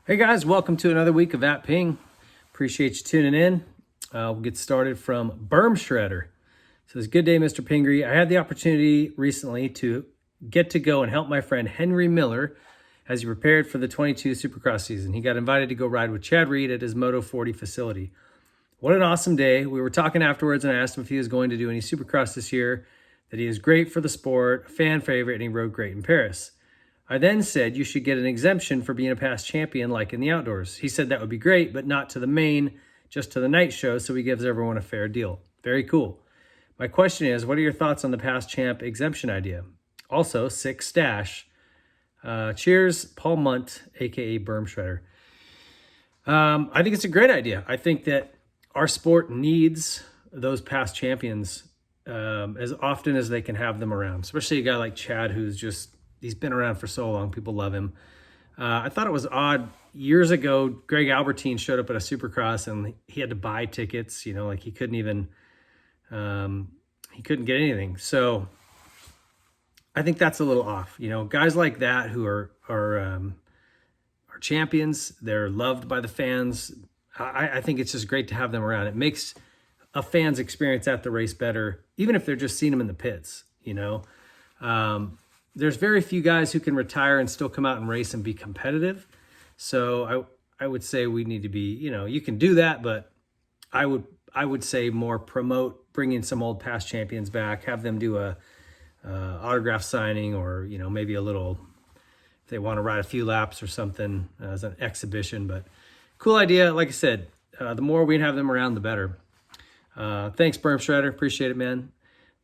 Hey guys, welcome to another week of At Ping. Appreciate you tuning in. We'll get started from Berm Shredder. So it's good day, Mr. Pingree. I had the opportunity recently to get to go and help my friend Henry Miller as he prepared for the 22 Supercross season. He got invited to go ride with Chad Reed at his Moto 40 facility. What an awesome day. We were talking afterwards and I asked him if he was going to do any Supercross this year, that he is great for the sport, a fan favorite, and he rode great in Paris. I then said you should get an exemption for being a past champion like in the outdoors. He said that would be great, but not to the main, just to the night show, so he gives everyone a fair deal. Very cool. My question is, what are your thoughts on the past champ exemption idea? Also, sick stash. Cheers, Paul Munt, aka Berm Shredder. I think it's a great idea. I think that our sport needs those past champions as often as they can have them around, especially a guy like Chad who's he's been around for so long. People love him. I thought it was odd. Years ago, Greg Albertine showed up at a Supercross and he had to buy tickets, like he couldn't even, he couldn't get anything. So I think that's a little off. Guys like that who are champions, they're loved by the fans. I think it's just great to have them around. It makes a fan's experience at the race better, even if they're just seeing them in the pits, There's very few guys who can retire and still come out and race and be competitive. So I would say we need to be, you can do that, but I would say more promote bringing some old past champions back, have them do a autograph signing or, maybe a little, if they want to ride a few laps or something as an exhibition. But cool idea. Like I said, the more we have them around, the better. Thanks, Berm Shredder. Appreciate it, man.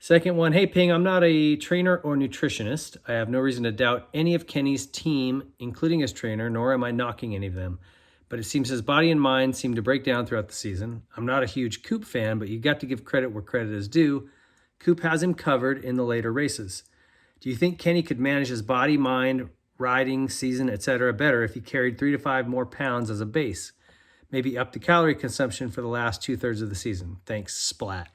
Second one, hey Ping, I'm not a trainer or nutritionist. I have no reason to doubt any of Kenny's team, including his trainer, nor am I knocking any of them. But it seems his body and mind seem to break down throughout the season. I'm not a huge Coop fan, but you got to give credit where credit is due. Coop has him covered in the later races. Do you think Kenny could manage his body, mind, riding, season, etc. better if he carried 3 to 5 more pounds as a base? Maybe up the calorie consumption for the last 2/3 of the season. Thanks, Splat.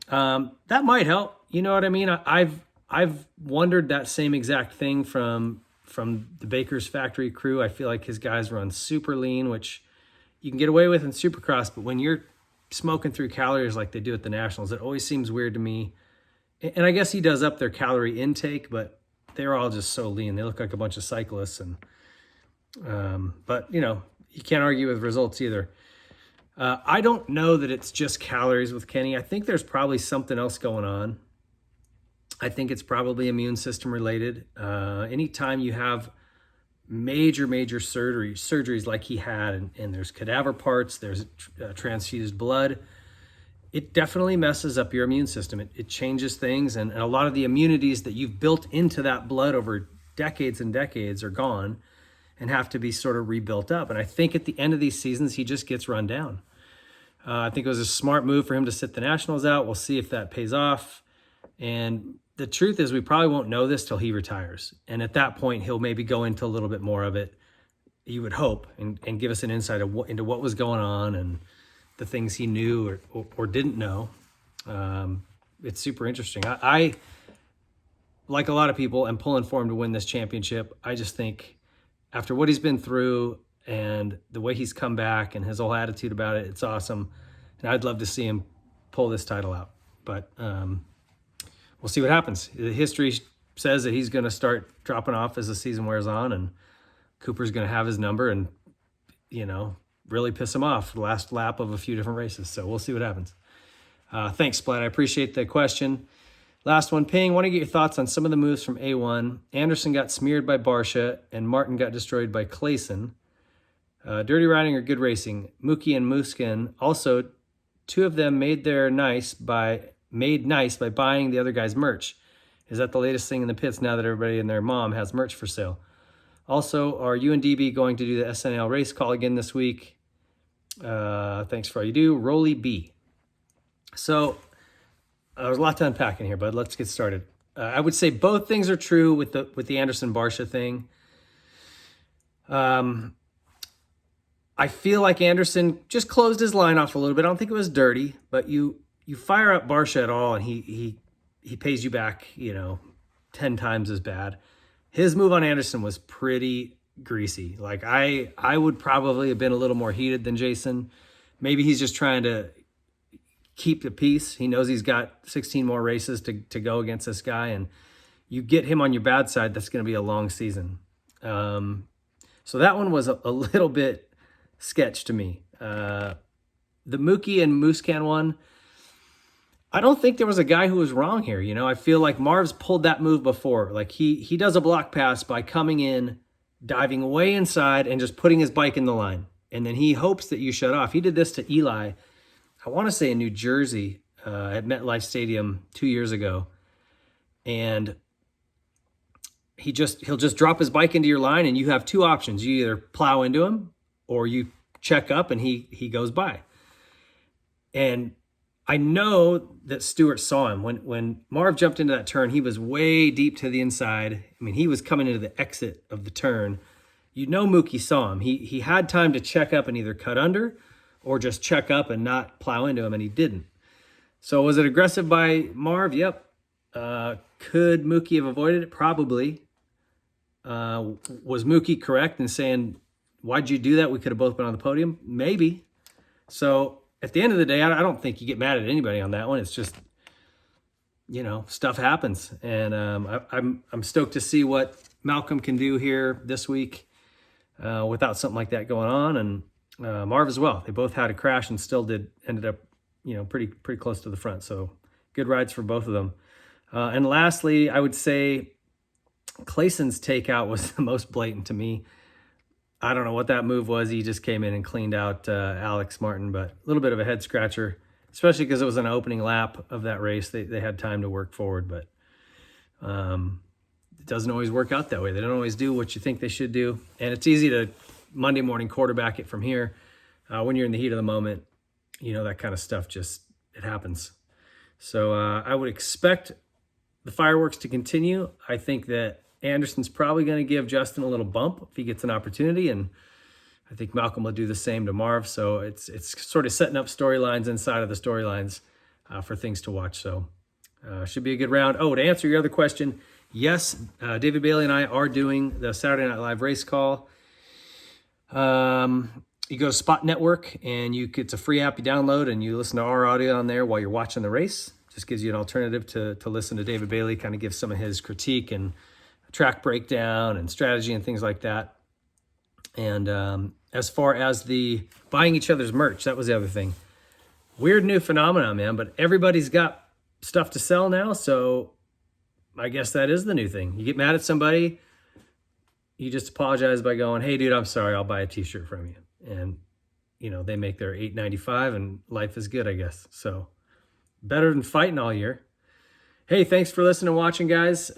That might help. You know what I mean? I've wondered that same exact thing from the Baker's factory crew. I feel like his guys run super lean, which you can get away with in Supercross, but when you're smoking through calories like they do at the Nationals, it always seems weird to me. And I guess he does up their calorie intake, but they're all just so lean. They look like a bunch of cyclists. But you can't argue with results either. I don't know that it's just calories with Kenny. I think there's probably something else going on. I think it's probably immune system related. Anytime you have major surgeries like he had, and there's cadaver parts, there's transfused blood, it definitely messes up your immune system. It changes things, and a lot of the immunities that you've built into that blood over decades and decades are gone and have to be sort of rebuilt up. And I think at the end of these seasons, he just gets run down. I think it was a smart move for him to sit the Nationals out. We'll see if that pays off. And the truth is we probably won't know this till he retires. And at that point, he'll maybe go into a little bit more of it, you would hope, and give us an insight into what was going on and the things he knew or didn't know. It's super interesting. I, like a lot of people, am pulling for him to win this championship. I just think after what he's been through and the way he's come back and his whole attitude about it, it's awesome. And I'd love to see him pull this title out. But we'll see what happens. The history says that he's going to start dropping off as the season wears on, and Cooper's going to have his number and, really piss him off the last lap of a few different races. So we'll see what happens. Thanks, Splat. I appreciate the question. Last one, Ping, want to get your thoughts on some of the moves from A1. Anderson got smeared by Barsha, and Martin got destroyed by Clayson. Dirty riding or good racing? Mookie and Muskin. Also, 2 of them made nice by buying the other guy's merch. Is that the latest thing in the pits now that everybody and their mom has merch for sale? Also, are you and DB going to do the SNL race call again this week? Thanks for all you do. Rolly B. So, there's a lot to unpack in here, bud. Let's get started. I would say both things are true with the Anderson Barsha thing. I feel like Anderson just closed his line off a little bit. I don't think it was dirty, but you fire up Barsha at all, and he pays you back, 10 times as bad. His move on Anderson was pretty greasy. Like I would probably have been a little more heated than Jason. Maybe he's just trying to keep the peace. He knows he's got 16 more races to go against this guy, and you get him on your bad side, that's going to be a long season. So that one was a little bit sketch to me. The Mookie and Muscan one, I don't think there was a guy who was wrong here. You know, I feel like Marv's pulled that move before. Like he does a block pass by coming in, diving way inside, and just putting his bike in the line. And then he hopes that you shut off. He did this to Eli, I want to say in New Jersey, at MetLife Stadium 2 years ago. And he'll just drop his bike into your line, and you have two options. You either plow into him or you check up and he goes by. And I know that Stewart saw him. When Marv jumped into that turn, he was way deep to the inside. I mean, he was coming into the exit of the turn. You know Mookie saw him. He had time to check up and either cut under or just check up and not plow into him, and he didn't. So was it aggressive by Marv? Yep. Could Mookie have avoided it? Probably. Was Mookie correct in saying, why'd you do that? We could have both been on the podium? Maybe. So at the end of the day, I don't think you get mad at anybody on that one. It's just, you know, stuff happens. And I'm stoked to see what Malcolm can do here this week without something like that going on. And Marv as well. They both had a crash and still ended up, you know, pretty close to the front. So good rides for both of them. And lastly, I would say Clayson's takeout was the most blatant to me. I don't know what that move was. He just came in and cleaned out Alex Martin, but a little bit of a head scratcher, especially because it was an opening lap of that race. They had time to work forward, but it doesn't always work out that way. They don't always do what you think they should do. And it's easy to Monday morning quarterback it from here. When you're in the heat of the moment, you know, that kind of stuff it happens. So I would expect the fireworks to continue. I think that Anderson's probably going to give Justin a little bump if he gets an opportunity, and I think Malcolm will do the same to Marv. So it's sort of setting up storylines inside of the storylines for things to watch. So should be a good round. Oh, to answer your other question, yes, David Bailey and I are doing the Saturday Night Live race call. You go to Spot Network, and it's a free app you download, and you listen to our audio on there while you're watching the race. Just gives you an alternative to listen to David Bailey, kind of give some of his critique and track breakdown and strategy and things like that. And as far as the buying each other's merch, that was the other thing. Weird new phenomenon, man, but everybody's got stuff to sell now, so I guess that is the new thing. You get mad at somebody, you just apologize by going, hey, dude, I'm sorry, I'll buy a t-shirt from you. And, you know, they make their $8.95 and life is good, I guess. So better than fighting all year. Hey, thanks for listening and watching, guys.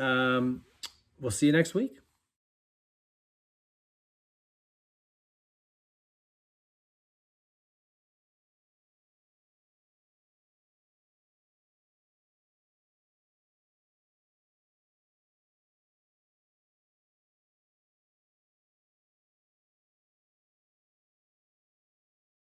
We'll see you next week.